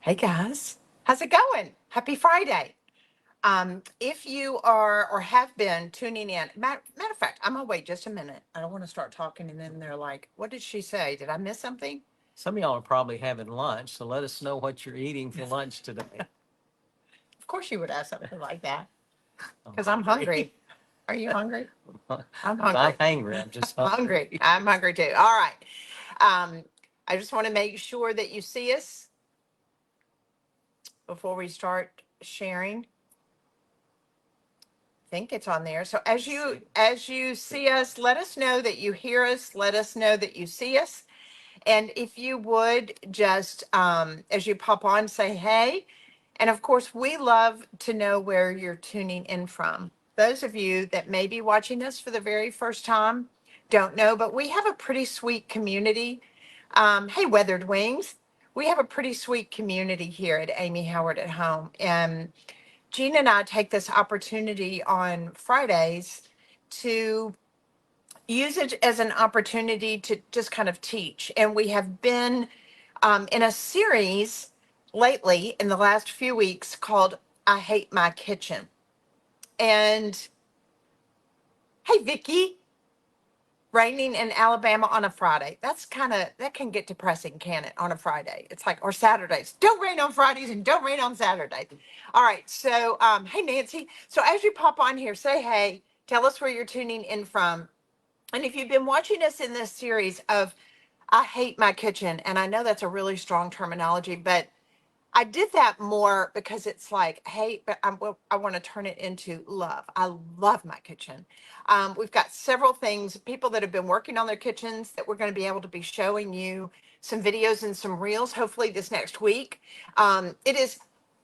Hey guys, how's it going? Happy Friday. If you are or have been tuning in, matter of fact, I'm gonna wait just a minute. I don't want to start talking and then they're like, what did she say? Did I miss something? Some of y'all are probably having lunch, so let us know what you're eating for lunch today. Of course you would ask something like that I'm because I'm hungry. Are you hungry? I'm I'm not hungry. hangry. I'm just Hungry. hungry. I'm hungry too. All right. Um, I just want to make sure that you see us before we start sharing. Think it's on there. So as you see us, let us know that you hear us. Let us know that you see us. And if you would just as you pop on, say hey. And of course, we love to know where you're tuning in from. Those of you that may be watching us for the very first time don't know, but we have a pretty sweet community. Hey, Weathered Wings. We have a pretty sweet community here at Amy Howard at Home. And Gina and I take this opportunity on Fridays to use it as an opportunity to just kind of teach. And we have been in a series lately in the last few weeks called I Hate My Kitchen. And hey, Vicky, raining in Alabama on a Friday. That can get depressing, can it, on a Friday? It's like, or Saturdays. Don't rain on Fridays and don't rain on Saturdays. All right. So, hey, Nancy. So as you pop on here, say hey, tell us where you're tuning in from. And if you've been watching us in this series of I hate my kitchen, and I know that's a really strong terminology, but I did that more because it's like, hey, but I want to turn it into love. I love my kitchen. We've got several things, people that have been working on their kitchens that we're going to be able to be showing you some videos and some reels, hopefully this next week. It is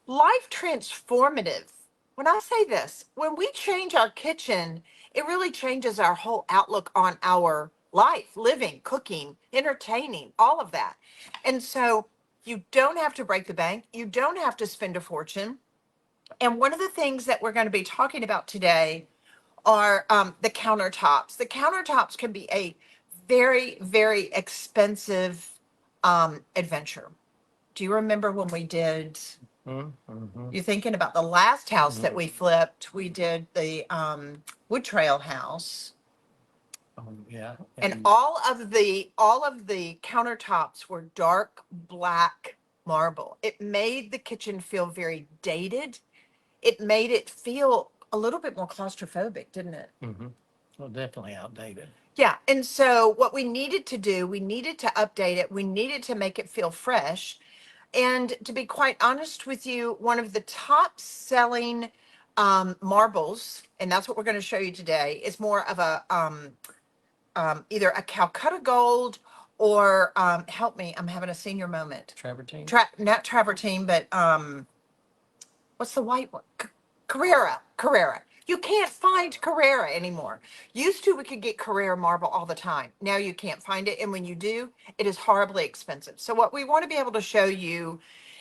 life transformative. When I say this, when we change our kitchen, it really changes our whole outlook on our life, living, cooking, entertaining, all of that. And so, you don't have to break the bank. You don't have to spend a fortune. And one of the things that we're going to be talking about today are the countertops. The countertops can be a very, very expensive adventure. Do you remember when we did? Mm-hmm. You're thinking about the last house that we flipped. We did the wood trail house. Yeah. And all of the countertops were dark black marble. It made the kitchen feel very dated. It made it feel a little bit more claustrophobic, didn't it? Well, definitely outdated. Yeah. And so what we needed to do, we needed to update it. We needed to make it feel fresh. And to be quite honest with you, one of the top selling marbles, and that's what we're going to show you today, is more of a either a Calcutta Gold or help me, I'm having a senior moment. Travertine. Not travertine, but what's the white one? Carrera. You can't find Carrera anymore. Used to, we could get Carrera marble all the time. Now you can't find it, and when you do, it is horribly expensive. So what we want to be able to show you,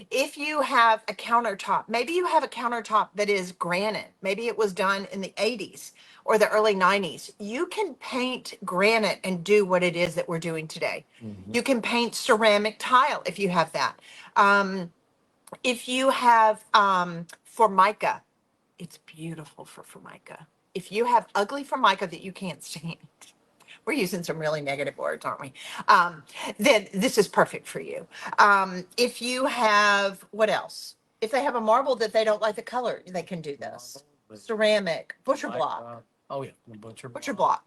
if you have a countertop, maybe you have a countertop that is granite, maybe it was done in the 80s or the early 90s, you can paint granite and do what it is that we're doing today. You can paint ceramic tile if you have that. If you have formica, it's beautiful for formica. If you have ugly formica that you can't stand, we're using some really negative words, aren't we? Then this is perfect for you. If you have, what else? If they have a marble that they don't like the color, they can do this. Ceramic, butcher block. Oh yeah, the butcher Butcher block.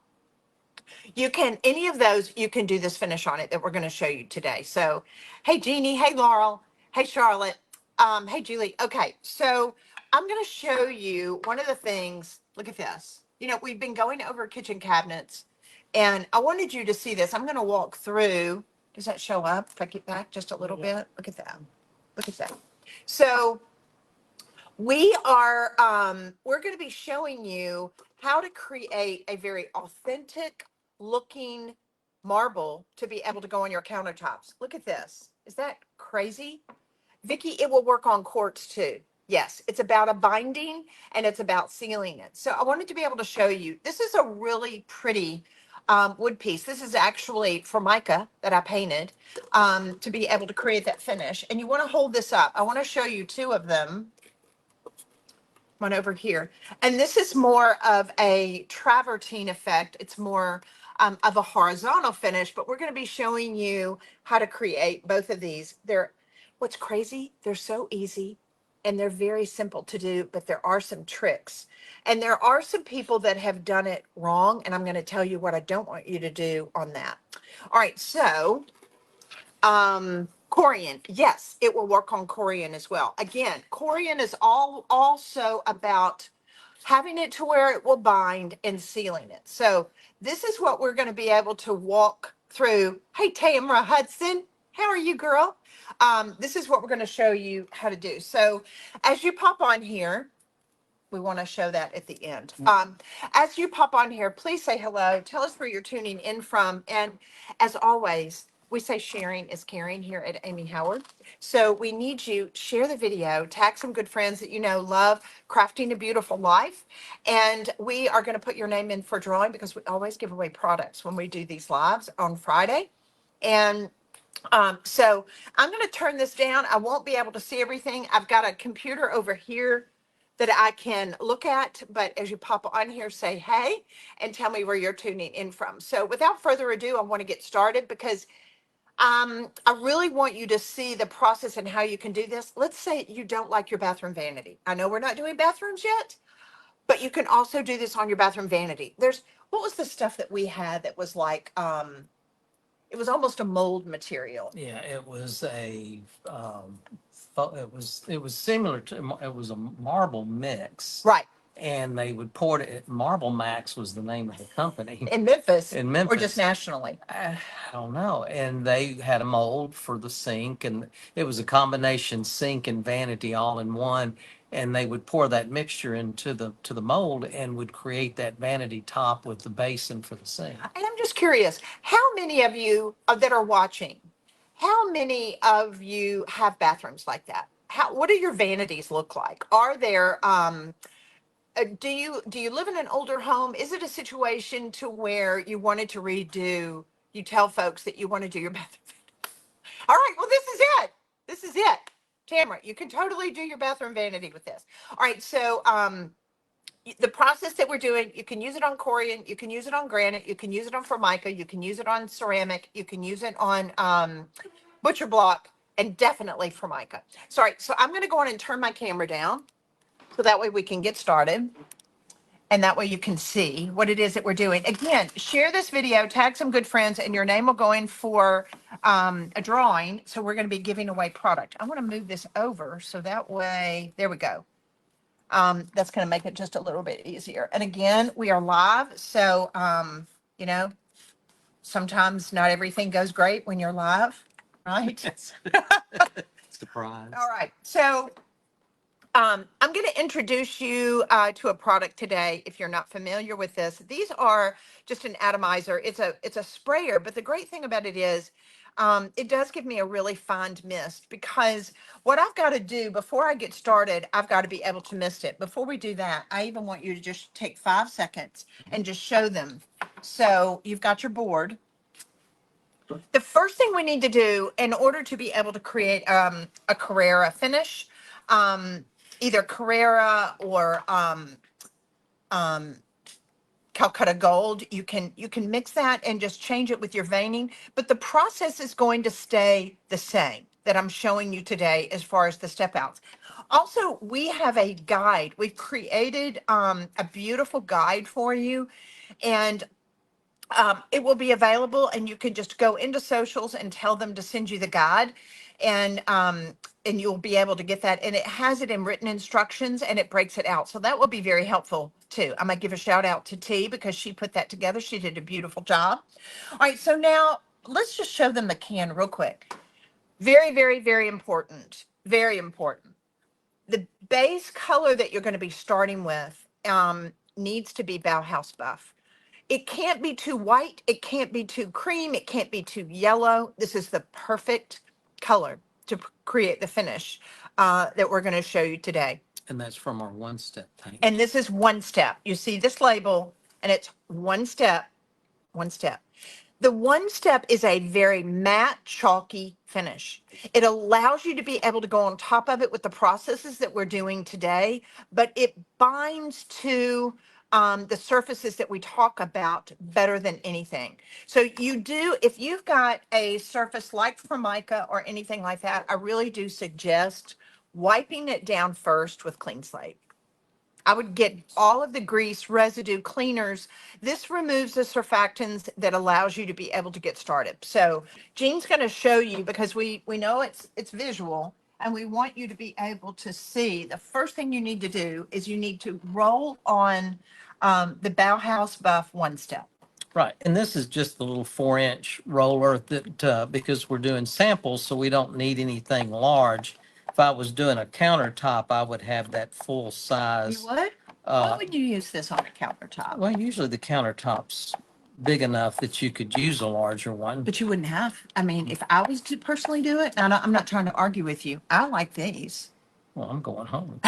You can, any of those, you can do this finish on it that we're going to show you today. So, hey, Jeannie. Hey, Laurel. Hey, Charlotte. Hey, Julie. Okay. So I'm going to show you one of the things. Look at this. You know, we've been going over kitchen cabinets and I wanted you to see this. I'm going to walk through. Does that show up? If I get back just a little bit, look at that. Look at that. So we're going to be showing you how to create a very authentic looking marble to be able to go on your countertops. Look at this. Is that crazy? Vicky, it will work on quartz too. Yes, it's about a binding and it's about sealing it. So I wanted to be able to show you. This is a really pretty wood piece. This is actually Formica that I painted to be able to create that finish. And you want to hold this up. I want to show you two of them. One over here. And this is more of a travertine effect. It's more of a horizontal finish, but we're going to be showing you how to create both of these. What's crazy, they're so easy and they're very simple to do, but there are some tricks. And there are some people that have done it wrong, and I'm going to tell you what I don't want you to do on that. All right, so Corian, yes, it will work on Corian as well. Again, Corian is also about having it to where it will bind and sealing it. So this is what we're going to be able to walk through. Hey, Tamara Hudson, how are you, girl? This is what we're going to show you how to do. So as you pop on here, we want to show that at the end. As you pop on here, please say hello. Tell us where you're tuning in from. And as always, we say sharing is caring here at Amy Howard. So we need you, share the video, tag some good friends that you know love crafting a beautiful life. And we are going to put your name in for drawing because we always give away products when we do these lives on Friday. And so I'm going to turn this down. I won't be able to see everything. I've got a computer over here that I can look at, but as you pop on here, say hey and tell me where you're tuning in from. So without further ado, I want to get started because I really want you to see the process and how you can do this. Let's say you don't like your bathroom vanity. I know we're not doing bathrooms yet, but you can also do this on your bathroom vanity. What was the stuff that we had that was like, it was almost a mold material. Yeah, it was it was similar to, it was a marble mix. Right. And they would pour it, Marble Max was the name of the company In Memphis. in Or just Memphis. nationally. I don't know. And they had a mold for the sink, and it was a combination sink and vanity all in one. And they would pour that mixture into the mold and would create that vanity top with the basin for the sink. And I'm just curious, how many of you that are watching, how many of you have bathrooms like that? What do your vanities look like? Are there, do you live in an older home? Is it a situation to where you wanted to redo, you tell folks that you want to do your bathroom? All right, well, this is it. This is it. Tamara, you can totally do your bathroom vanity with this. All right, so the process that we're doing, you can use it on Corian, you can use it on granite, you can use it on Formica, you can use it on ceramic, you can use it on butcher block, and definitely Formica. Sorry, so I'm going to go on and turn my camera down so that way we can get started. And that way you can see what it is that we're doing. Again, share this video, tag some good friends, and your name will go in for a drawing. So we're going to be giving away product. I want to move this over so that way, there we go. That's going to make it just a little bit easier. And again, we are live. So, you know, sometimes not everything goes great when you're live, right? Surprise. All right. So I'm going to introduce you to a product today. If you're not familiar with this, these are just an atomizer. It's a sprayer, but the great thing about it is it does give me a really fine mist because what I've got to do before I get started, I've got to be able to mist it. Before we do that, I even want you to just take 5 seconds and just show them. So you've got your board. The first thing we need to do in order to be able to create a Carrera finish, either Carrera or Calcutta Gold, you can mix that and just change it with your veining, but the process is going to stay the same that I'm showing you today as far as the step outs. Also, we have a guide. We've created a beautiful guide for you, and it will be available, and you can just go into socials and tell them to send you the guide, and you'll be able to get that. And it has it in written instructions, and it breaks it out. So that will be very helpful too. I'm gonna give a shout out to T because she put that together. She did a beautiful job. All right, so now let's just show them the can real quick. Very, very, very important. Very important. The base color that you're going to be starting with needs to be Bauhaus buff. It can't be too white. It can't be too cream. It can't be too yellow. This is the perfect color to create the finish that we're going to show you today. And that's from our one step paint. And this is one step. You see this label, and it's one step. One step. The one step is a very matte, chalky finish. It allows you to be able to go on top of it with the processes that we're doing today, but it binds to the surfaces that we talk about better than anything. So you do, if you've got a surface like Formica or anything like that, I really do suggest wiping it down first with clean slate. I would get all of the grease residue cleaners. This removes the surfactants that allows you to be able to get started. So Jean's going to show you because we know it's visual and we want you to be able to see. The first thing you need to do is you need to roll on the Bauhaus Buff one step. Right, and this is just the little 4-inch roller that, because we're doing samples, so we don't need anything large. If I was doing a countertop, I would have that full You size. would? Why would you use this on a countertop? Well, usually the countertop's big enough that you could use a larger one. But you wouldn't have. I mean, if I was to personally do it, and I'm not trying to argue with you, I like these. Well, I'm going home.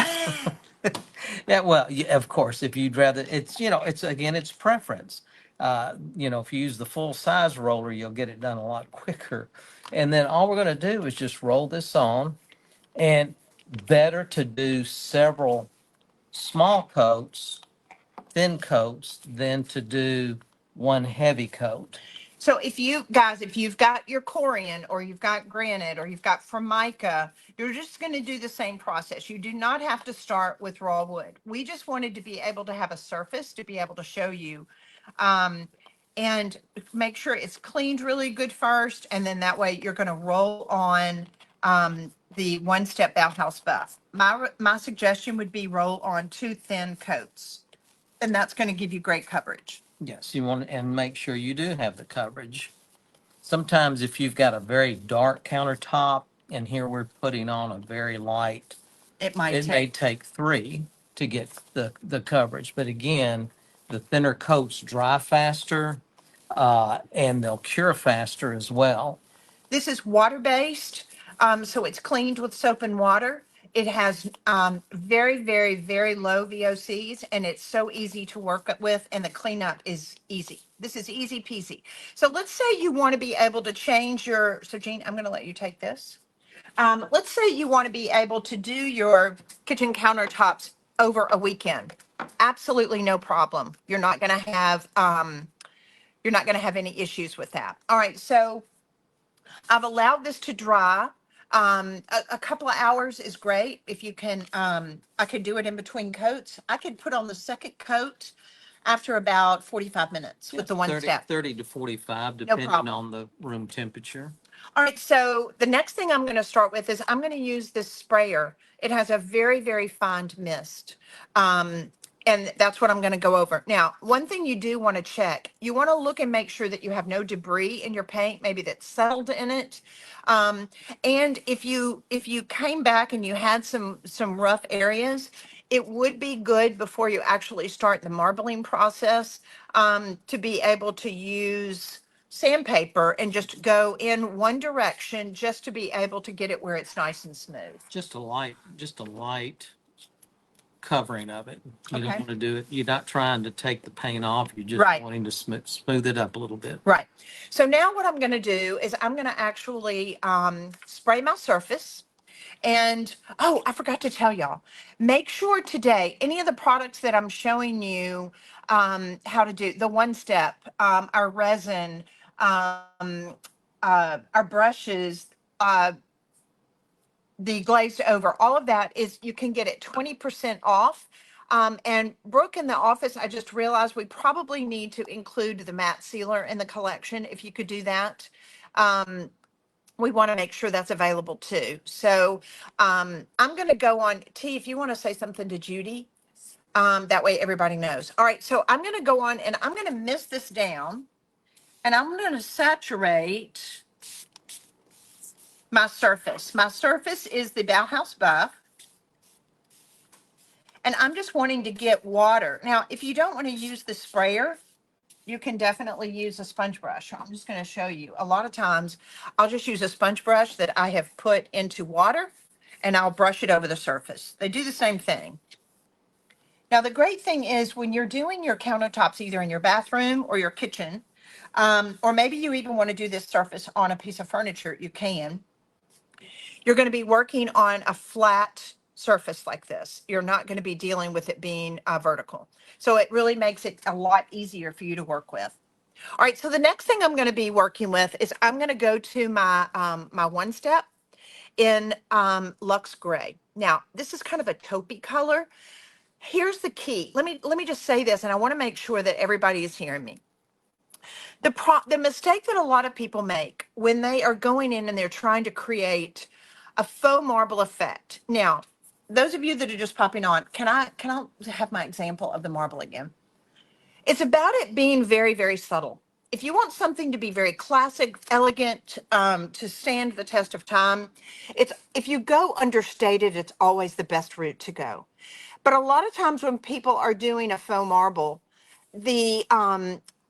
Yeah, well, yeah, of course, if you'd rather, it's, it's again, it's preference. If you use the full size roller, you'll get it done a lot quicker. And then all we're going to do is just roll this on, and better to do several small coats, thin coats, than to do one heavy coat. So if you guys, if you've got your Corian or you've got granite or you've got Formica, you're just going to do the same process. You do not have to start with raw wood. We just wanted to be able to have a surface to be able to show you. Um, and make sure it's cleaned really good first. And then that way you're going to roll on the one step Bauhaus Buff. My suggestion would be roll on 2 thin coats. And that's going to give you great coverage. Yes, you want, and make sure you do have the coverage. Sometimes if you've got a very dark countertop, and here we're putting on a very light, It might it may take. take 3 to get the coverage. But again, the thinner coats dry faster, and they'll cure faster as well. This is water-based, so it's cleaned with soap and water. It has very, very, very low VOCs, and it's so easy to work with, and the cleanup is easy. This is easy peasy. So let's say you want to be able to change your, so Jean, I'm going to let you take this. Let's say you want to be able to do your kitchen countertops over a weekend. Absolutely no problem. You're not going to have any issues with that. All right, so I've allowed this to dry. A couple of hours is great. If you can, I could do it in between coats. I could put on the second coat after about 45 minutes with the one 30, step. 30 to 45, No depending problem. on the room temperature. All right, so the next thing I'm going to start with is I'm going to use this sprayer. It has a very, very fine mist. And that's what I'm going to go over. Now, one thing you do want to check, you want to look and make sure that you have no debris in your paint, maybe that's settled in it. And if you came back and you had some rough areas, it would be good before you actually start the marbling process to be able to use sandpaper and just go in one direction just to be able to get it where it's nice and smooth. Just a light covering of it. You don't Okay. want to do it. You're not trying to take the paint off. You're just Right. wanting to smooth it up a little bit. Right. So now what I'm going to do is I'm going to actually spray my surface. And oh, I forgot to tell y'all, make sure today, any of the products that I'm showing you how to do, the one step, our resin, our brushes, the glazed over, all of that is, you can get it 20% off. And Brooke in the office, I just realized we probably need to include the matte sealer in the collection. If you could do that. We want to make sure that's available too. So I'm going to go on. T, if you want to say something to Judy, that way everybody knows. All right, so I'm going to go on and I'm going to mist this down and I'm going to saturate my surface. My surface is the Bauhaus Buff. And I'm just wanting to get water. Now, if you don't want to use the sprayer, you can definitely use a sponge brush. I'm just going to show you. A lot of times I'll just use a sponge brush that I have put into water and I'll brush it over the surface. They do the same thing. Now, the great thing is when you're doing your countertops, either in your bathroom or your kitchen, Or maybe you even want to do this surface on a piece of furniture, you can. You're going to be working on a flat surface like this. You're not going to be dealing with it being vertical. So it really makes it a lot easier for you to work with. All right, so the next thing I'm going to be working with is I'm going to go to my my one step in Luxe Gray. Now, this is kind of a taupey color. Here's the key. Let me just say this, and I want to make sure that everybody is hearing me. The mistake that a lot of people make when they are going in and they're trying to create a faux marble effect. Now, those of you that are just popping on, can I have my example of the marble again? It's about it being very, very subtle. If you want something to be very classic, elegant, to stand the test of time, it's if you go understated, it's always the best route to go. But a lot of times when people are doing a faux marble, the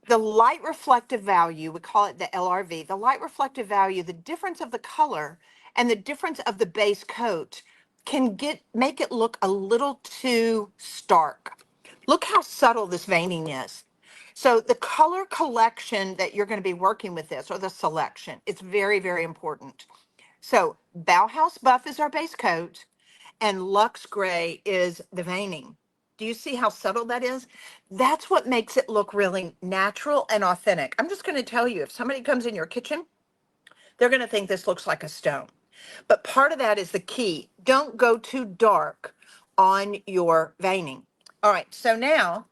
light reflective value, we call it the LRV, the light reflective value, the difference of the color and the difference of the base coat can make it look a little too stark. Look how subtle this veining is. So the color collection that you're going to be working with this, or the selection, it's very, very important. So Bauhaus Buff is our base coat and Luxe Gray is the veining. Do you see how subtle that is? That's what makes it look really natural and authentic. I'm just going to tell you, if somebody comes in your kitchen, they're going to think this looks like a stone. But part of that is the key. Don't go too dark on your veining. All right, so now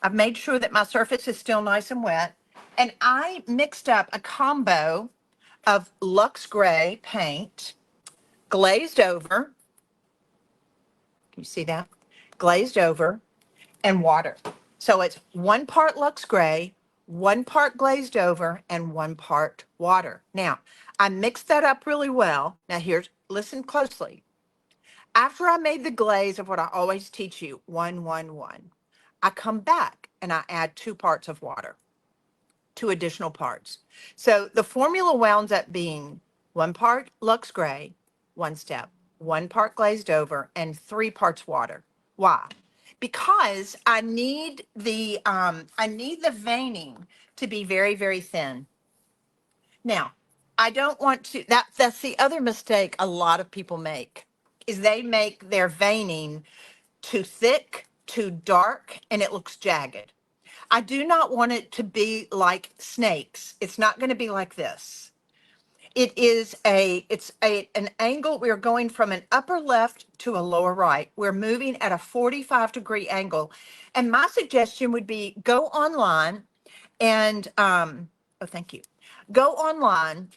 I've made sure that my surface is still nice and wet. And I mixed up a combo of Luxe Gray paint, glazed over. You see that? Glazed over and water. So it's 1 part Luxe Gray, 1 part glazed over, and 1 part water. Now, I mixed that up really well. Now listen closely. After I made the glaze of what I always teach you, 1, 1, 1, I come back and I add 2 parts of water, 2 additional parts. So the formula wound up being 1 part Luxe Gray, 1 step, 1 part glazed over, and 3 parts water. Why? Because I need the veining to be very, very thin. Now, I don't want to, that's the other mistake a lot of people make, is they make their veining too thick, too dark, and it looks jagged. I do not want it to be like snakes. It's not going to be like this. An angle. We're going from an upper left to a lower right. We're moving at a 45-degree angle. And my suggestion would be go online and, oh, thank you. Go online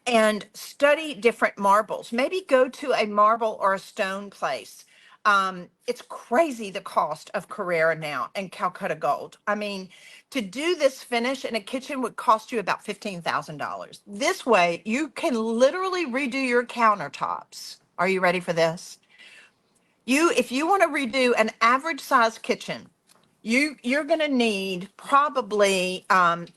and study different marbles. Maybe go to a marble or a stone place. It's crazy the cost of Carrara now and Calcutta Gold. I mean, to do this finish in a kitchen would cost you about $15,000. This way, you can literally redo your countertops. Are you ready for this? If you want to redo an average size kitchen, you're going to need probably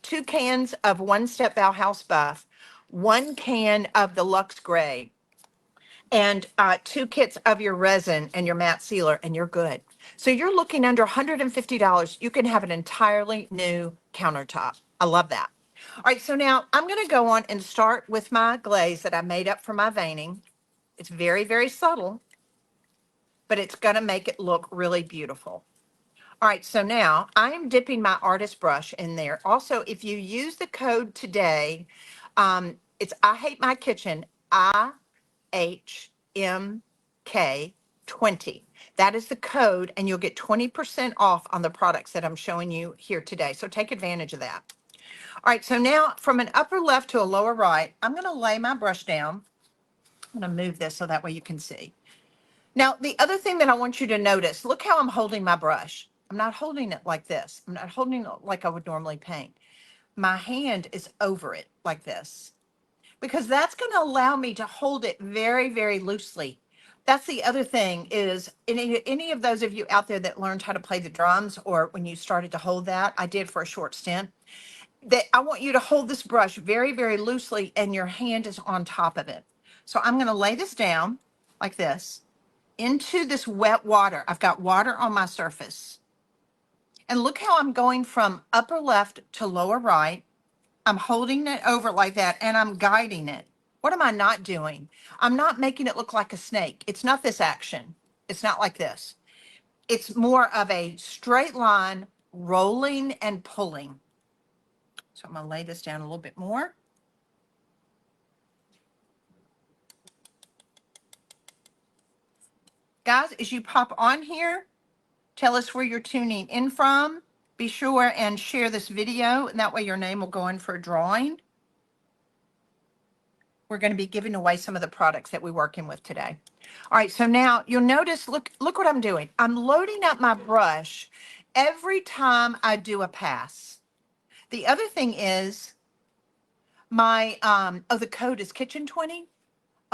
2 cans of 1 step Bauhaus Buff, 1 can of the Luxe Gray, and 2 kits of your resin and your matte sealer, and you're good. So you're looking under $150. You can have an entirely new countertop. I love that. All right, so now I'm going to go on and start with my glaze that I made up for my veining. It's very, very subtle, but it's going to make it look really beautiful. All right, so now I am dipping my artist brush in there. Also, if you use the code today, it's I Hate My Kitchen, IHMK20. That is the code, and you'll get 20% off on the products that I'm showing you here today. So take advantage of that. All right, so now from an upper left to a lower right, I'm going to lay my brush down. I'm going to move this so that way you can see. Now, the other thing that I want you to notice, look how I'm holding my brush. I'm not holding it like this. I'm not holding it like I would normally paint. My hand is over it like this, because that's going to allow me to hold it very, very loosely. That's the other thing is any of those of you out there that learned how to play the drums, or when you started to hold that, I did for a short stint, that I want you to hold this brush very, very loosely and your hand is on top of it. So I'm going to lay this down like this into this wet water. I've got water on my surface. And look how I'm going from upper left to lower right. I'm holding it over like that and I'm guiding it. What am I not doing? I'm not making it look like a snake. It's not this action. It's not like this. It's more of a straight line, rolling and pulling. So I'm going to lay this down a little bit more. Guys, as you pop on here, tell us where you're tuning in from. Be sure and share this video, and that way your name will go in for a drawing. We're going to be giving away some of the products that we're working with today. All right, so now you'll notice, look what I'm doing. I'm loading up my brush every time I do a pass. The other thing is my, the code is Kitchen 20.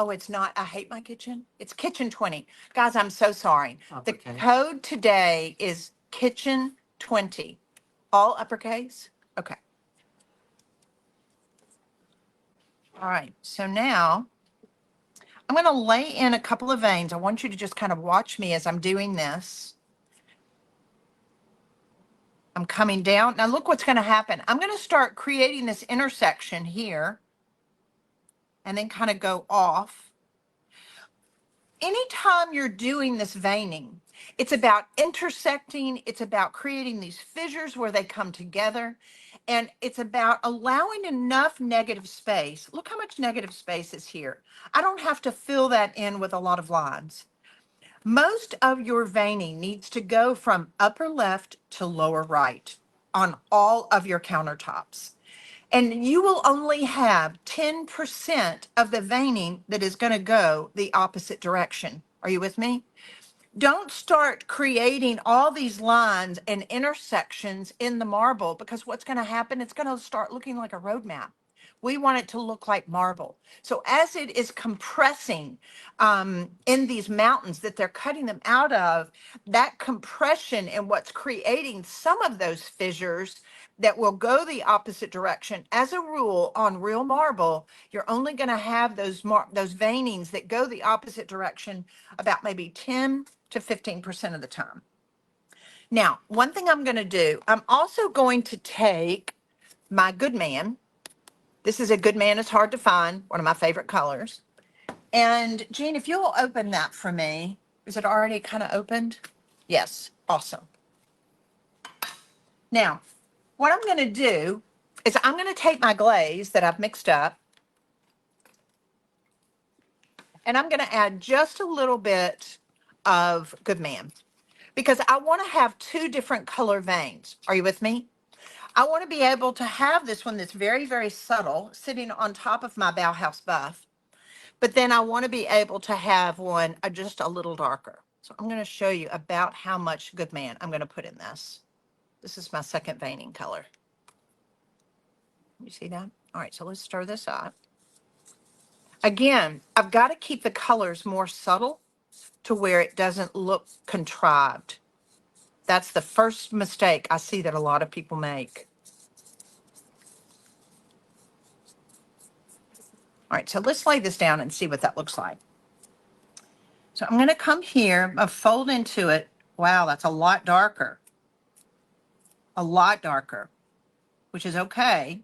Oh, it's not. I hate my kitchen. It's Kitchen 20. Guys, I'm so sorry. The Uppercase. code today is Kitchen 20. All uppercase? Okay. All right. So now I'm going to lay in a couple of veins. I want you to just kind of watch me as I'm doing this. I'm coming down. Now look what's going to happen. I'm going to start creating this intersection here and then kind of go off. Anytime you're doing this veining, it's about intersecting. It's about creating these fissures where they come together. And it's about allowing enough negative space. Look how much negative space is here. I don't have to fill that in with a lot of lines. Most of your veining needs to go from upper left to lower right on all of your countertops. And you will only have 10% of the veining that is going to go the opposite direction. Are you with me? Don't start creating all these lines and intersections in the marble, because what's going to happen, it's going to start looking like a road map. We want it to look like marble. So as it is compressing in these mountains that they're cutting them out of, that compression and what's creating some of those fissures that will go the opposite direction. As a rule, on real marble, you're only going to have those veinings that go the opposite direction about maybe 10 to 15% of the time. Now, one thing I'm going to do, I'm also going to take my Good Man. This is a Good Man is hard to find, one of my favorite colors. And Jean, if you'll open that for me. Is it already kind of opened? Yes, awesome. Now, what I'm going to do is I'm going to take my glaze that I've mixed up, and I'm going to add just a little bit of Good Man, because I want to have two different color veins. Are you with me? I want to be able to have this one that's very, very subtle sitting on top of my Bauhaus buff, but then I want to be able to have one just a little darker. So I'm going to show you about how much Good Man I'm going to put in this. This is my second veining color. You see that? All right, so let's stir this up. Again, I've got to keep the colors more subtle to where it doesn't look contrived. That's the first mistake I see that a lot of people make. All right, so let's lay this down and see what that looks like. So I'm going to come here, fold into it. Wow, that's a lot darker. A lot darker, which is okay.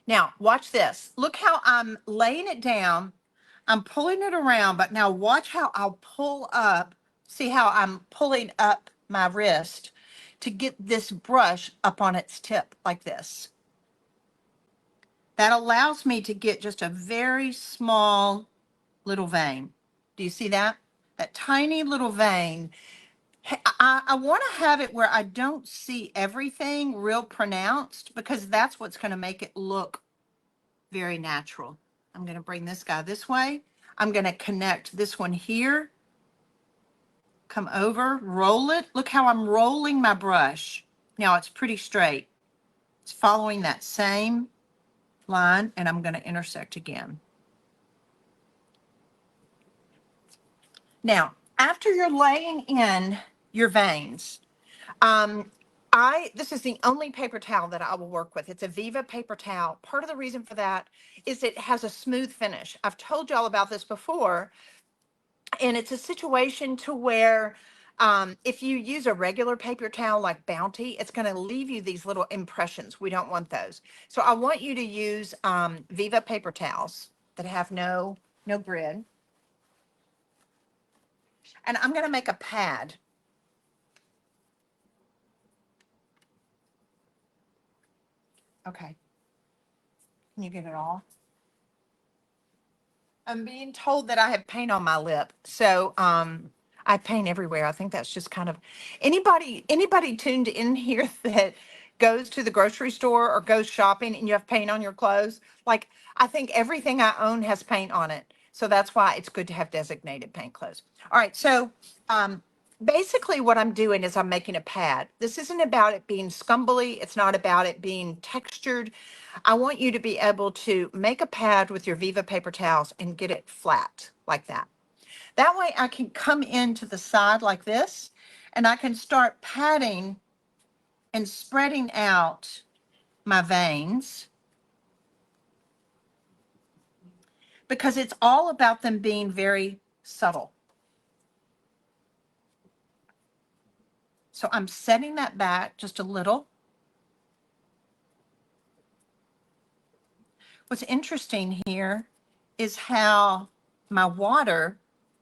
Now, watch this. Look how I'm laying it down. I'm pulling it around, but now watch how I'll pull up. See how I'm pulling up my wrist to get this brush up on its tip like this. That allows me to get just a very small little vein. Do you see that? That tiny little vein. I want to have it where I don't see everything real pronounced, because that's what's going to make it look very natural. I'm going to bring this guy this way. I'm going to connect this one here. Come over, roll it. Look how I'm rolling my brush. Now it's pretty straight. It's following that same line, and I'm going to intersect again. Now, after you're laying in your veins, this is the only paper towel that I will work with. It's a Viva paper towel. Part of the reason for that is it has a smooth finish. I've told y'all about this before, and it's a situation to where If you use a regular paper towel like Bounty, it's going to leave you these little impressions. We don't want those. So I want you to use Viva paper towels that have no grid. And I'm going to make a pad. Okay. Can you get it all? I'm being told that I have paint on my lip. So I paint everywhere. I think that's just kind of anybody tuned in here that goes to the grocery store or goes shopping and you have paint on your clothes. Like I think everything I own has paint on it. So that's why it's good to have designated paint clothes. All right. So basically what I'm doing is I'm making a pad. This isn't about it being scumbly. It's not about it being textured. I want you to be able to make a pad with your Viva paper towels and get it flat like that. That way I can come into the side like this and I can start patting and spreading out my veins because it's all about them being very subtle. So I'm setting that back just a little. What's interesting here is how my water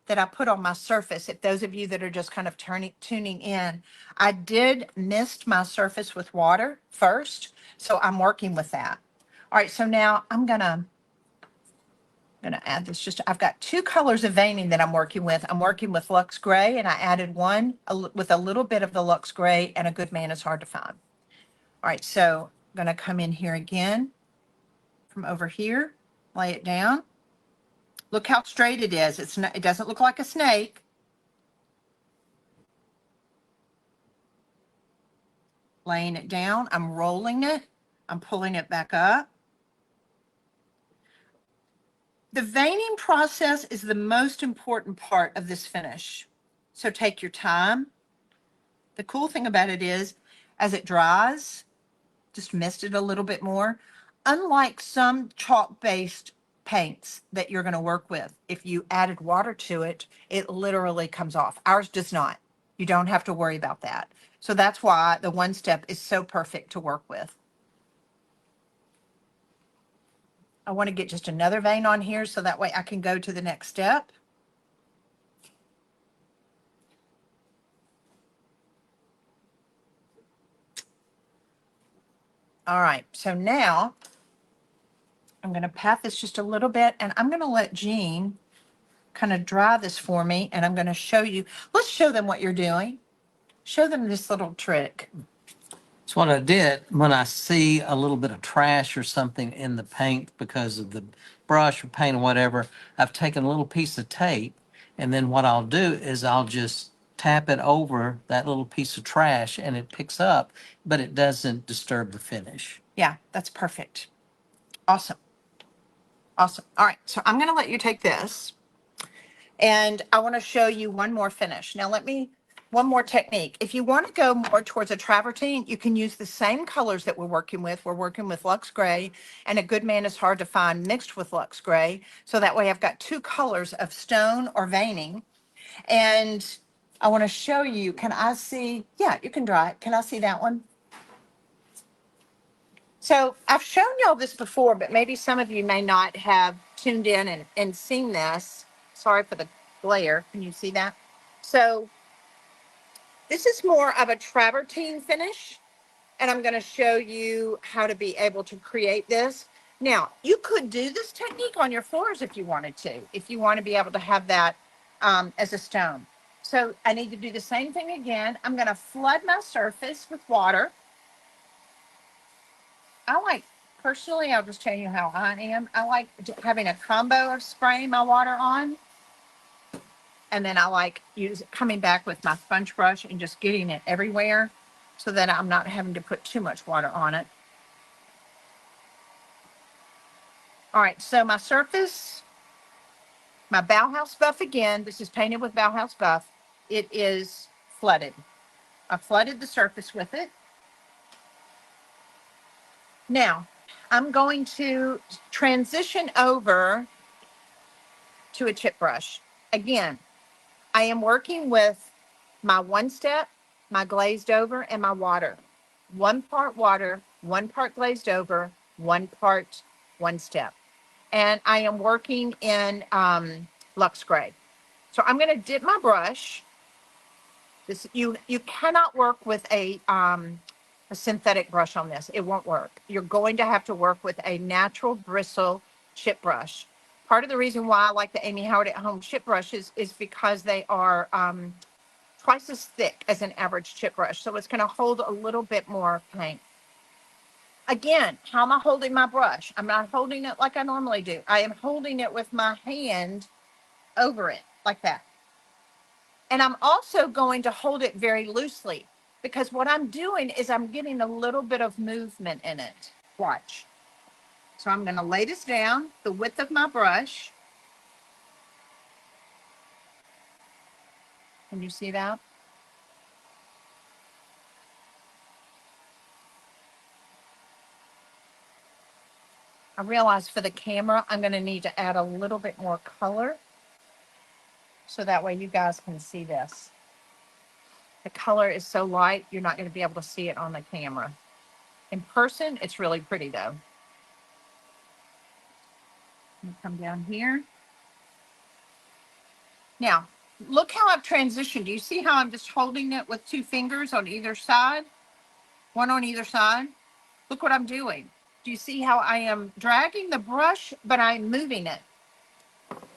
that I put on my surface, if those of you that are just kind of tuning in, I did mist my surface with water first. So I'm working with that. All right, so now I'm gonna add this I've got two colors of veining that I'm working with. I'm working with Luxe Gray and I added one with a little bit of the Luxe Gray, and a good man is hard to find. All right, so I'm gonna come in here again from over here, lay it down. Look how straight it is. It's not, it doesn't look like a snake. Laying it down, I'm rolling it, I'm pulling it back up. The veining process is the most important part of this finish. So take your time. The cool thing about it is, as it dries, just mist it a little bit more. Unlike some chalk-based paints that you're going to work with, if you added water to it, it literally comes off. Ours does not. You don't have to worry about that. So that's why the one step is so perfect to work with. I want to get just another vein on here so that way I can go to the next step. All right, so now I'm going to pat this just a little bit and I'm going to let Jean kind of dry this for me, and I'm going to show you. Let's show them what you're doing. Show them this little trick. So what I did when I see a little bit of trash or something in the paint because of the brush or paint or whatever, I've taken a little piece of tape, and then what I'll do is I'll just tap it over that little piece of trash and it picks up, but it doesn't disturb the finish. Yeah, that's perfect. Awesome. Awesome. All right, so I'm going to let you take this, and I want to show you one more finish. Now one more technique. If you want to go more towards a travertine, you can use the same colors that we're working with. We're working with Luxe Gray, and a good man is hard to find mixed with Luxe Gray. So that way I've got two colors of stone or veining. And I want to show you, can I see? Yeah, you can draw it. Can I see that one? So I've shown y'all this before, but maybe some of you may not have tuned in and seen this. Sorry for the glare. Can you see that? So this is more of a travertine finish, and I'm going to show you how to be able to create this. Now, you could do this technique on your floors if you wanted to, if you want to be able to have that as a stone. So I need to do the same thing again. I'm going to flood my surface with water. Personally, I'll just tell you how I am. I like having a combo of spraying my water on. And then I like coming back with my sponge brush and just getting it everywhere so that I'm not having to put too much water on it. All right, so my surface, my Bauhaus buff again, this is painted with Bauhaus buff. It is flooded. I flooded the surface with it. Now, I'm going to transition over to a chip brush. Again, I am working with my one step, my glazed over, and my water. 1 part water, 1 part glazed over, 1 part one step. And I am working in Lux Gray. So I'm going to dip my brush. This you cannot work with a synthetic brush on this. It won't work. You're going to have to work with a natural bristle chip brush. Part of the reason why I like the Amy Howard at Home chip brushes is because they are twice as thick as an average chip brush. So it's going to hold a little bit more paint. Again, how am I holding my brush? I'm not holding it like I normally do. I am holding it with my hand over it like that. And I'm also going to hold it very loosely because what I'm doing is I'm getting a little bit of movement in it. Watch. So I'm going to lay this down the width of my brush. Can you see that? I realize for the camera, I'm going to need to add a little bit more color so that way you guys can see this. The color is so light, you're not going to be able to see it on the camera. In person, it's really pretty though. Come down here. Now, look how I've transitioned. Do you see how I'm just holding it with 2 fingers on either side? One on either side. Look what I'm doing. Do you see how I am dragging the brush, but I'm moving it?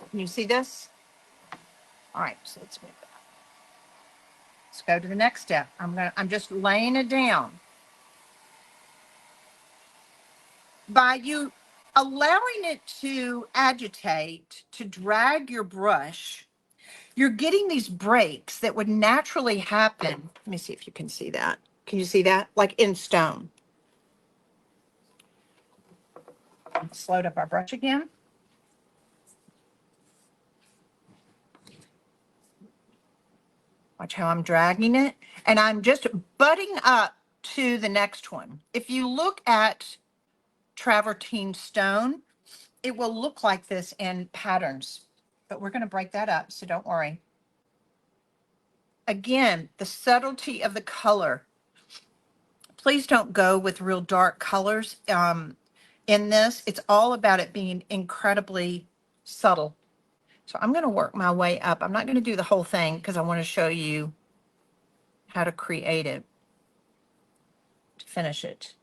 Can you see this? All right, so let's move it. Let's go to the next step. I'm just laying it down. By you allowing it to agitate, to drag your brush, you're getting these breaks that would naturally happen. Let me see if you can see that. Can you see that? Like in stone. Let's load up our brush again. Watch how I'm dragging it. And I'm just butting up to the next one. If you look at travertine stone, it will look like this in patterns. But we're going to break that up, so don't worry. Again, the subtlety of the color. Please don't go with real dark colors in this. It's all about it being incredibly subtle. So I'm going to work my way up. I'm not going to do the whole thing because I want to show you how to create it, to finish it.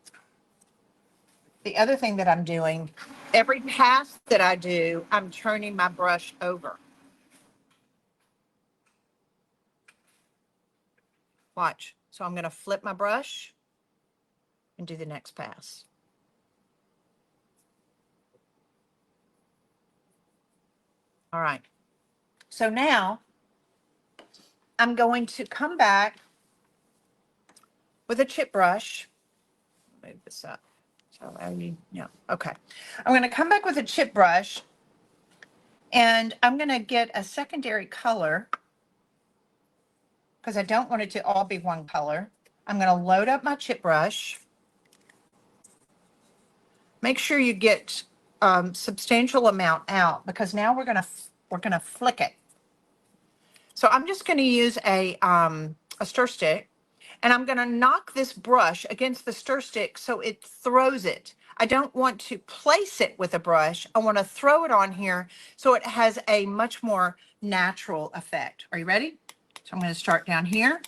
The other thing that I'm doing, every pass that I do, I'm turning my brush over. Watch. So I'm going to flip my brush and do the next pass. All right. So now I'm going to come back with a chip brush. Move this up. So okay. I'm going to come back with a chip brush and I'm going to get a secondary color because I don't want it to all be one color. I'm going to load up my chip brush. Make sure you get substantial amount out because now we're going to flick it. So I'm just going to use a stir stick and I'm going to knock this brush against the stir stick so it throws it. I don't want to place it with a brush. I want to throw it on here so it has a much more natural effect. Are you ready? So I'm going to start down here.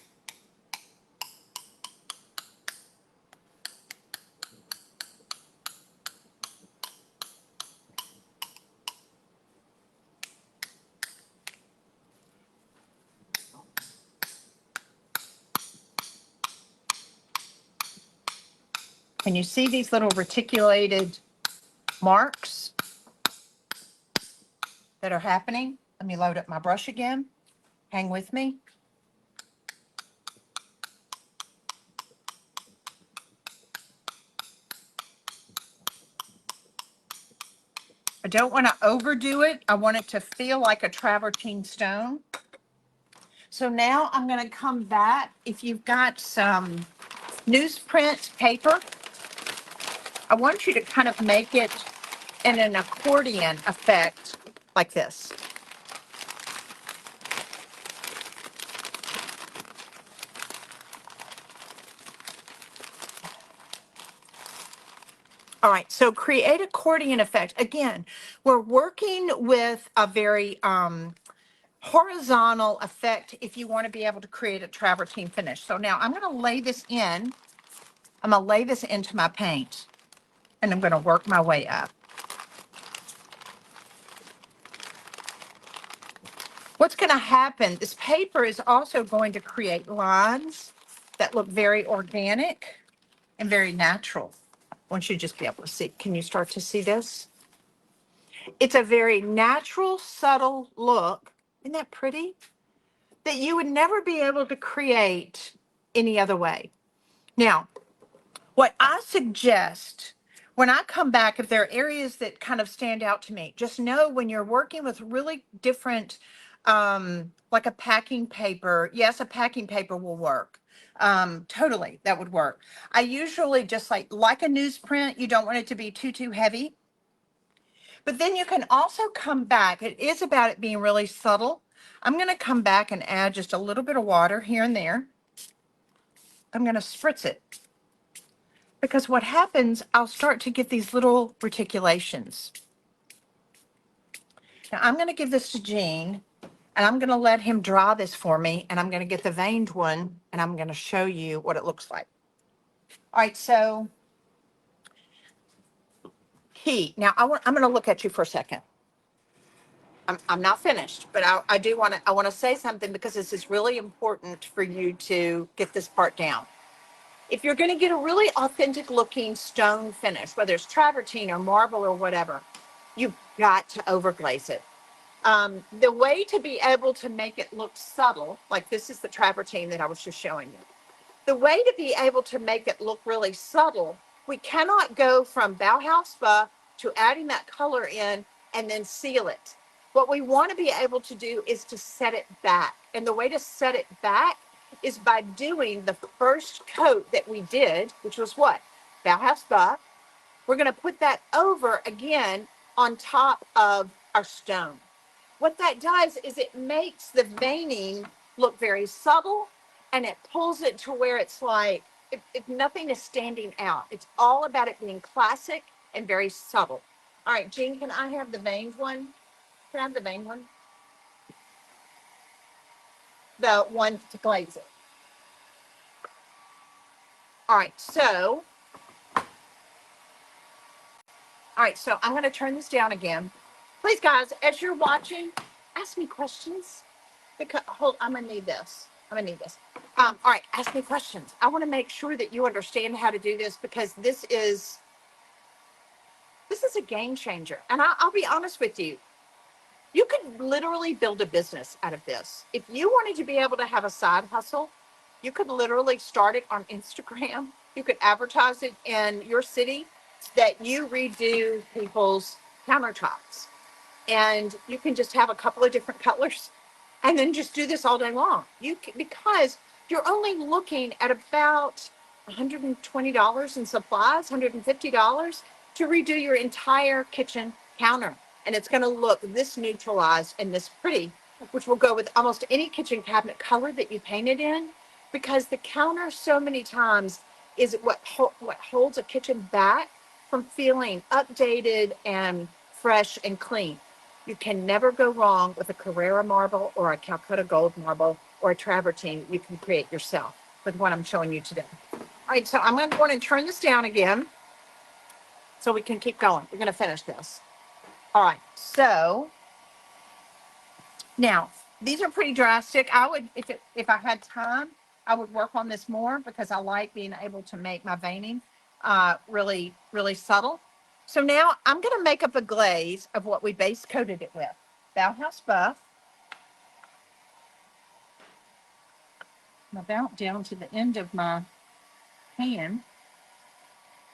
Can you see these little reticulated marks that are happening? Let me load up my brush again. Hang with me. I don't want to overdo it. I want it to feel like a travertine stone. So now I'm going to come back. If you've got some newsprint paper, I want you to kind of make it in an accordion effect like this. All right, so create accordion effect. Again, we're working with a very horizontal effect if you want to be able to create a travertine finish. So now I'm going to lay this in. I'm going to lay this into my paint, and I'm going to work my way up. What's going to happen, this paper is also going to create lines that look very organic and very natural. I want you to just be able to see. Can you start to see this? It's a very natural, subtle look. Isn't that pretty? That you would never be able to create any other way. Now, what I suggest when I come back, if there are areas that kind of stand out to me, just know when you're working with really different, like a packing paper, yes, a packing paper will work. Totally, that would work. I usually just like a newsprint, you don't want it to be too heavy. But then you can also come back. It is about it being really subtle. I'm going to come back and add just a little bit of water here and there. I'm going to spritz it. Because what happens, I'll start to get these little reticulations. Now I'm going to give this to Gene, and I'm going to let him draw this for me, and I'm going to get the veined one, and I'm going to show you what it looks like. All right, so Now I'm going to look at you for a second. I'm not finished, but I do want to, I want to say something because this is really important for you to get this part down. If you're going to get a really authentic looking stone finish, whether it's travertine or marble or whatever, you've got to overglaze it. The way to be able to make it look subtle, like this is the travertine that I was just showing you. The way to be able to make it look really subtle, we cannot go from Bauhaus buff to adding that color in and then seal it. What we want to be able to do is to set it back. And the way to set it back is by doing the first coat that we did, which was what? Bauhaus buff. We're going to put that over again on top of our stone. What that does is it makes the veining look very subtle, and it pulls it to where it's like if nothing is standing out. It's all about it being classic and very subtle. All right, Jean, can I have the veined one? Can I have the veined one? The one to glaze it. All right, so I'm going to turn this down again. Please, guys, as you're watching, ask me questions. Because I'm gonna need this. All right, ask me questions. I want to make sure that you understand how to do this because this is a game changer. And I'll be honest with you. You could literally build a business out of this. If you wanted to be able to have a side hustle, you could literally start it on Instagram. You could advertise it in your city that you redo people's countertops. And you can just have a couple of different colors and then just do this all day long. Because you're only looking at about $120 in supplies, $150 to redo your entire kitchen counter. And it's going to look this neutralized and this pretty, which will go with almost any kitchen cabinet color that you paint it in, because the counter so many times is what holds a kitchen back from feeling updated and fresh and clean. You can never go wrong with a Carrara marble or a Calcutta gold marble or a travertine you can create yourself with what I'm showing you today. All right, so I'm going to go and turn this down again so we can keep going. We're going to finish this. All right, so now these are pretty drastic. I would, if I had time, I would work on this more because I like being able to make my veining really, really subtle. So now I'm going to make up a glaze of what we base coated it with. Bauhaus buff. I'm about down to the end of my pan.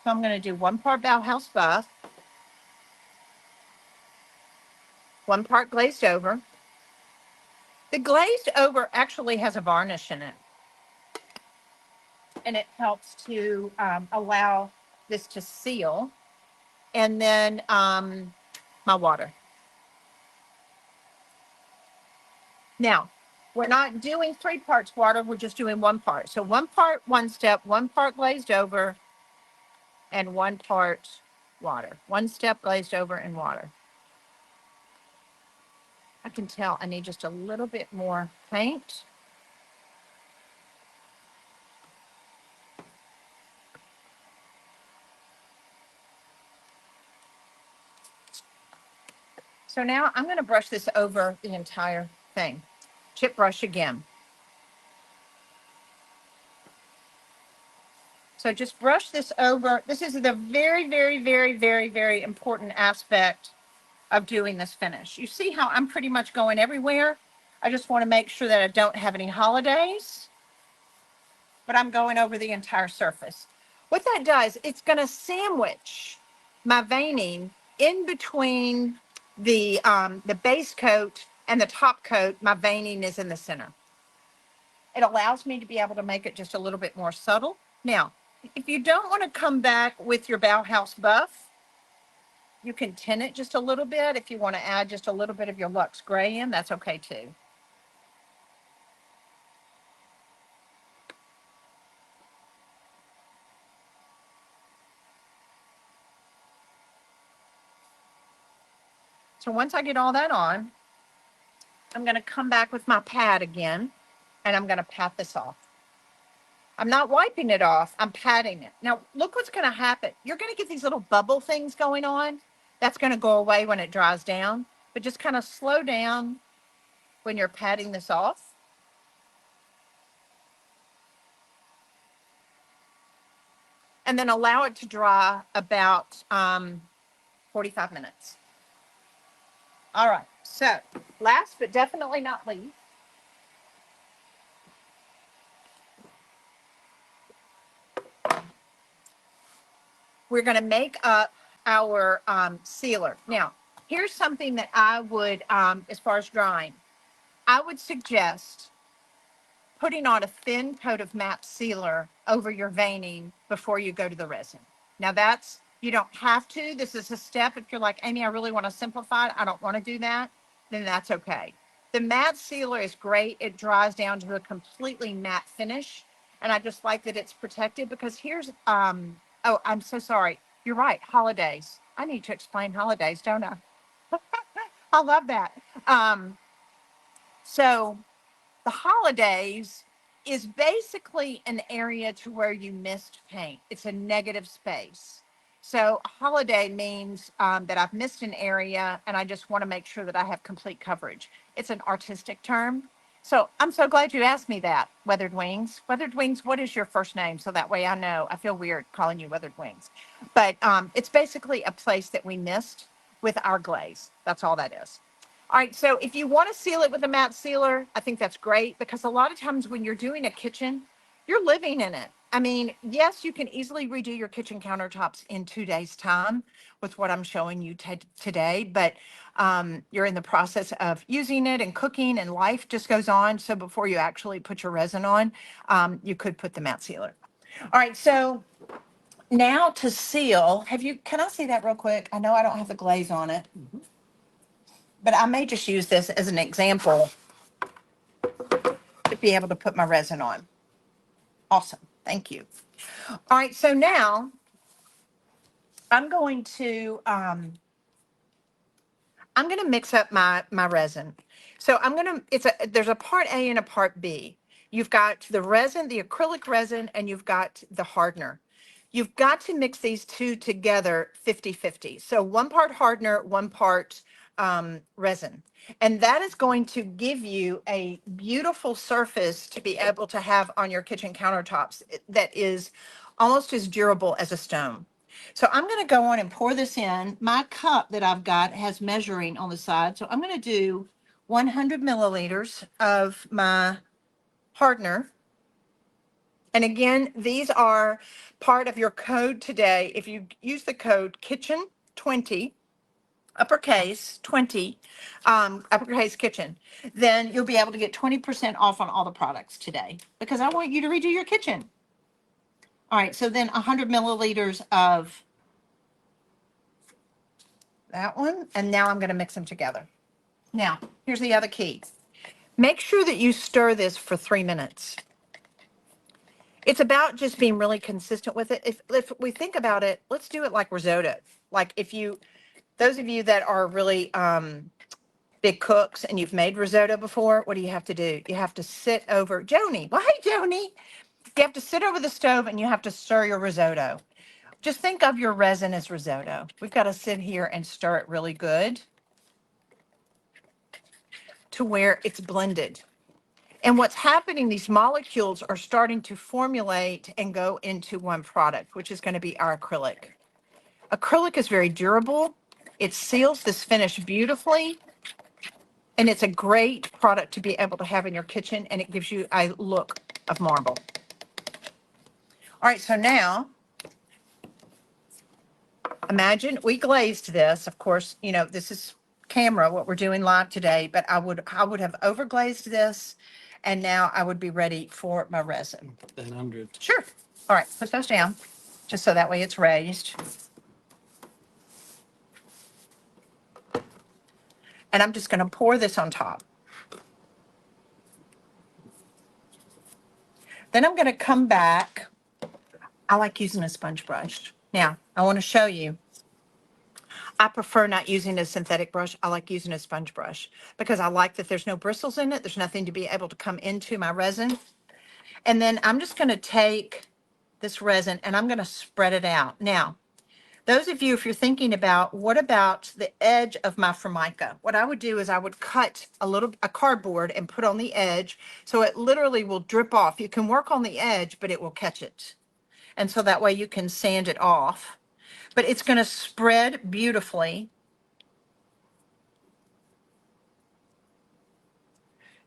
So I'm going to do 1 part Bauhaus buff, 1 part glazed over. The glazed over actually has a varnish in it, and it helps to allow this to seal. And then my water. Now, we're not doing 3 parts water, we're just doing 1 part. So 1 part, 1 step, 1 part glazed over, and 1 part water. 1 step glazed over in water. I can tell I need just a little bit more paint. So now I'm going to brush this over the entire thing. Chip brush again. So just brush this over. This is the very, very, very, very, very important aspect of doing this finish. You see how I'm pretty much going everywhere. I just want to make sure that I don't have any holidays, but I'm going over the entire surface. What that does, it's going to sandwich my veining in between the base coat and the top coat. My veining is in the center. It allows me to be able to make it just a little bit more subtle. Now, if you don't want to come back with your Bauhaus buff, you can tint it just a little bit. If you want to add just a little bit of your Luxe Gray in, that's okay too. So once I get all that on, I'm going to come back with my pad again, and I'm going to pat this off. I'm not wiping it off, I'm patting it. Now, look what's going to happen. You're going to get these little bubble things going on. That's going to go away when it dries down, but just kind of slow down when you're patting this off. And then allow it to dry about 45 minutes. All right, so last but definitely not least, we're going to make up our sealer. Now, here's something that I would, as far as drying, I would suggest putting on a thin coat of matte sealer over your veining before you go to the resin. Now that's, you don't have to. This is a step. If you're like, Amy, I really want to simplify it, I don't want to do that, then that's okay. The matte sealer is great. It dries down to a completely matte finish. And I just like that it's protected because here's, oh, I'm so sorry. You're right. Holidays. I need to explain holidays, don't I? I love that. So the holidays is basically an area to where you missed paint. It's a negative space. So holiday means that I've missed an area and I just want to make sure that I have complete coverage. It's an artistic term. So I'm so glad you asked me that, Weathered Wings. Weathered Wings, what is your first name? So that way I know. I feel weird calling you Weathered Wings. But it's basically a place that we missed with our glaze. That's all that is. All right, so if you want to seal it with a matte sealer, I think that's great because a lot of times when you're doing a kitchen, you're living in it. I mean, yes, you can easily redo your kitchen countertops in 2 days' time with what I'm showing you today, but you're in the process of using it and cooking and life just goes on. So before you actually put your resin on, you could put the matte sealer. All right, so now to seal, can I see that real quick? I know I don't have the glaze on it. But I may just use this as an example to be able to put my resin on. Awesome. Thank you. All right. So now I'm going to mix up my resin. So there's a part A and a part B. You've got the resin, the acrylic resin, and you've got the hardener. You've got to mix these two together 50-50. So 1 part hardener, 1 part resin. And that is going to give you a beautiful surface to be able to have on your kitchen countertops that is almost as durable as a stone. So I'm going to go on and pour this in. My cup that I've got has measuring on the side. So I'm going to do 100 milliliters of my hardener. And again, these are part of your code today. If you use the code kitchen20, uppercase 20, uppercase kitchen, then you'll be able to get 20% off on all the products today because I want you to redo your kitchen. All right, so then 100 milliliters of that one. And now I'm going to mix them together. Now, here's the other key. Make sure that you stir this for 3 minutes. It's about just being really consistent with it. If we think about it, let's do it like risotto. Like those of you that are really big cooks and you've made risotto before, what do you have to do? You have to sit over, Joni. Well, hey, Joni. You have to sit over the stove and you have to stir your risotto. Just think of your resin as risotto. We've got to sit here and stir it really good to where it's blended. And what's happening, these molecules are starting to formulate and go into one product, which is going to be our acrylic. Acrylic is very durable. It seals this finish beautifully. And it's a great product to be able to have in your kitchen, and it gives you a look of marble. All right, so now imagine we glazed this. Of course, you know, this is camera, what we're doing live today, but I would have overglazed this, and now I would be ready for my resin. That 100. Sure. All right, put those down, just so that way it's raised. And I'm just going to pour this on top. Then I'm going to come back. I like using a sponge brush. Now, I want to show you. I prefer not using a synthetic brush. I like using a sponge brush because I like that there's no bristles in it. There's nothing to be able to come into my resin. And then I'm just going to take this resin and I'm going to spread it out. Now, those of you, if you're thinking about what about the edge of my Formica, what I would do is I would cut a cardboard and put on the edge so it literally will drip off. You can work on the edge, but it will catch it. And so that way you can sand it off. But it's going to spread beautifully.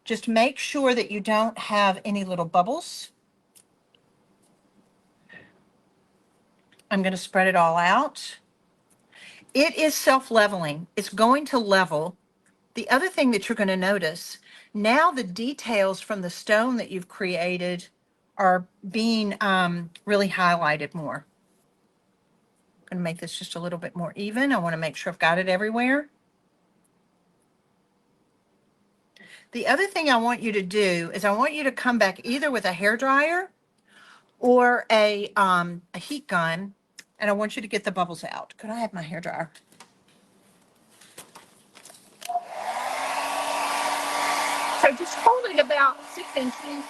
Just make sure that you don't have any little bubbles. I'm going to spread it all out. It is self-leveling. It's going to level. The other thing that you're going to notice, now the details from the stone that you've created are being really highlighted more. I'm going to make this just a little bit more even. I want to make sure I've got it everywhere. The other thing I want you to do is I want you to come back either with a hairdryer or a heat gun, and I want you to get the bubbles out. Could I have my hairdryer? So just hold it about 6 inches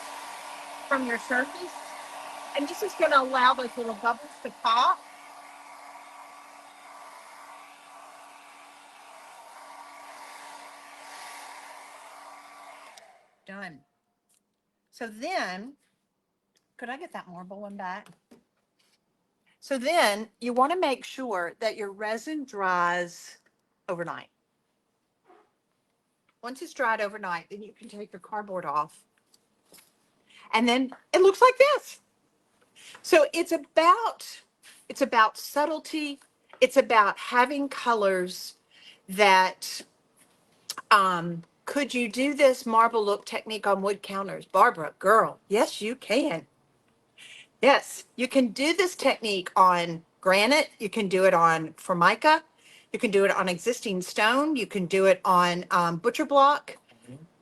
from your surface, and this is going to allow those little bubbles to pop. Done. So then, could I get that marble one back? So then you want to make sure that your resin dries overnight. Once it's dried overnight, then you can take your cardboard off. And then it looks like this. So it's about subtlety. It's about having colors that could you do this marble look technique on wood counters? Barbara, girl, yes, you can. Yes, you can do this technique on granite. You can do it on Formica. You can do it on existing stone. You can do it on butcher block,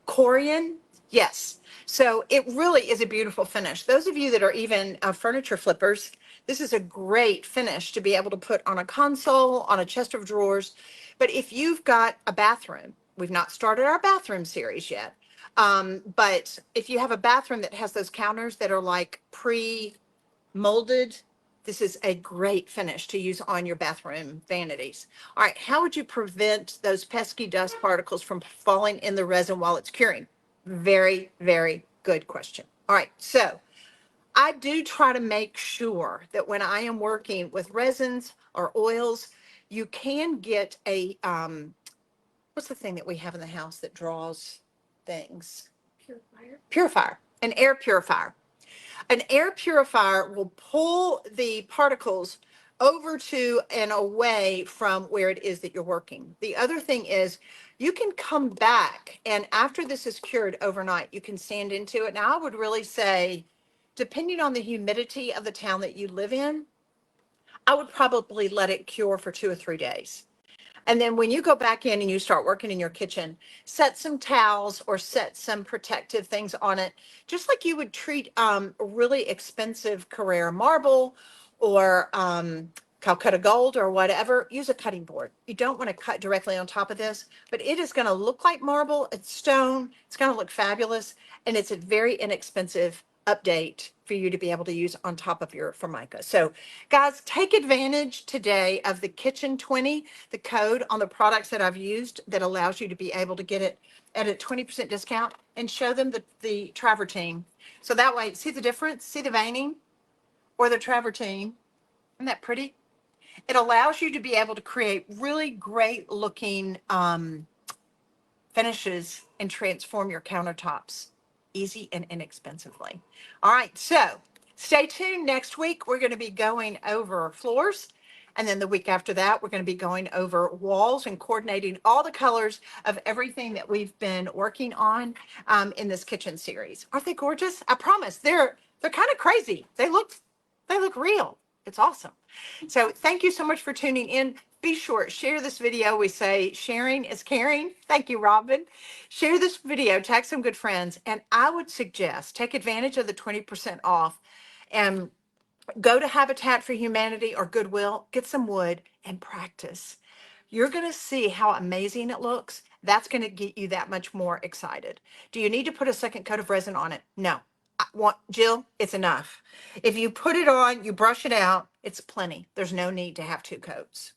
Corian. Yes. So it really is a beautiful finish. Those of you that are even furniture flippers, this is a great finish to be able to put on a console, on a chest of drawers. But if you've got a bathroom, we've not started our bathroom series yet. But if you have a bathroom that has those counters that are like molded, this is a great finish to use on your bathroom vanities. All right, how would you prevent those pesky dust particles from falling in the resin while it's curing? Very, very good question. All right, so I do try to make sure that when I am working with resins or oils, you can get a, what's the thing that we have in the house that draws things? Purifier, an air purifier. An air purifier will pull the particles over to and away from where it is that you're working. The other thing is you can come back and after this is cured overnight, you can sand into it. Now I would really say, depending on the humidity of the town that you live in, I would probably let it cure for 2 or 3 days. And then when you go back in and you start working in your kitchen, set some towels or set some protective things on it, just like you would treat really expensive Carrara marble or Calcutta Gold or whatever, use a cutting board. You don't want to cut directly on top of this, but it is going to look like marble. It's stone. It's going to look fabulous. And it's a very inexpensive update for you to be able to use on top of your Formica. So guys, take advantage today of the Kitchen 20, the code on the products that I've used that allows you to be able to get it at a 20% discount, and show them the travertine. So that way, see the difference? See the veining or the travertine? Isn't that pretty? It allows you to be able to create really great looking finishes and transform your countertops easy and inexpensively. All right, so stay tuned. Next week, we're going to be going over floors. And then the week after that, we're going to be going over walls and coordinating all the colors of everything that we've been working on in this kitchen series. Aren't they gorgeous? I promise. They're kind of crazy. They look real. It's awesome. So thank you so much for tuning in. Be sure, share this video. We say sharing is caring. Thank you, Robin. Share this video, tag some good friends. And I would suggest take advantage of the 20% off and go to Habitat for Humanity or Goodwill, get some wood and practice. You're going to see how amazing it looks. That's going to get you that much more excited. Do you need to put a second coat of resin on it? No. Jill, it's enough. If you put it on, you brush it out, it's plenty. There's no need to have two coats.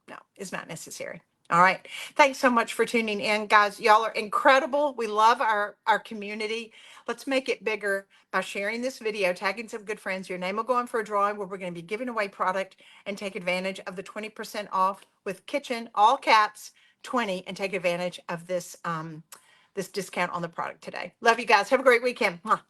No, it's not necessary. All right. Thanks so much for tuning in, guys. Y'all are incredible. We love our community. Let's make it bigger by sharing this video, tagging some good friends. Your name will go in for a drawing where we're going to be giving away product, and take advantage of the 20% off with kitchen, all caps, 20, and take advantage of this this discount on the product today. Love you guys. Have a great weekend. Mwah.